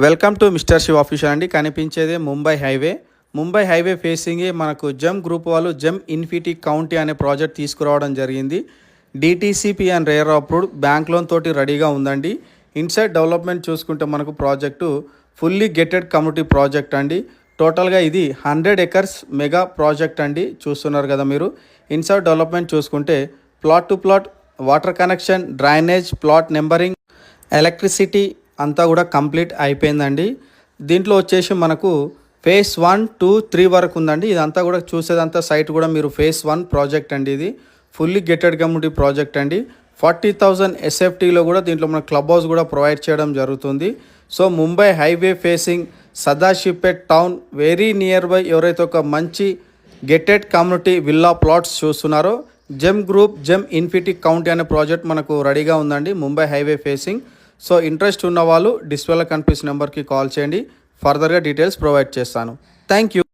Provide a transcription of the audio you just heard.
Welcome to mister Shiv official అండి. కనిపించేదే Mumbai highway ఫేసింగే మనకు gem group వాళ్ళు జెమ్ ఇన్ఫినిటీ కౌంటీ అనే ప్రాజెక్ట్ తీసుకురావడం జరిగింది. DTCP and rare approved bank loan తోటి రెడీగా ఉందండి. ఇన్సైడ్ డెవలప్మెంట్ చూసుకుంటే మనకు project fully gated community project అండి. టోటల్గా ఇది 100 acres మెగా ప్రాజెక్ట్ అండి. చూస్తున్నారు కదా మీరు. ఇన్సైడ్ డెవలప్మెంట్ చూసుకుంటే plot to plot water connection, drainage, plot numbering, electricity అంతా కూడా కంప్లీట్ అయిపోయిందండి. దీంట్లో వచ్చేసి మనకు ఫేజ్ 1, 2, 3 వరకు ఉందండి. ఇదంతా కూడా చూసేదంతా సైట్ కూడా మీరు ఫేజ్ 1 ప్రాజెక్ట్ అండి. ఇది ఫుల్లీ గేటెడ్ కమ్యూనిటీ ప్రాజెక్ట్ అండి. 40,000 SFTలో కూడా దీంట్లో మన క్లబ్ హౌస్ కూడా ప్రొవైడ్ చేయడం జరుగుతుంది. So Mumbai highway facing Sadashivpet town very near by ఎవరైతే ఒక మంచి గేటెడ్ కమ్యూనిటీ విల్లా ప్లాట్స్ చూస్తున్నారో Gem Group Gem Infinity County అనే ప్రాజెక్ట్ మనకు రెడీగా ఉందండి Mumbai highway facing. So interest ఉన్న వాళ్ళు డిస్ప్లేలో కనిపిస్తున్న నెంబర్కి కాల్ చేయండి. ఫర్దర్గా డీటెయిల్స్ ప్రొవైడ్ చేస్తాను. Thank you.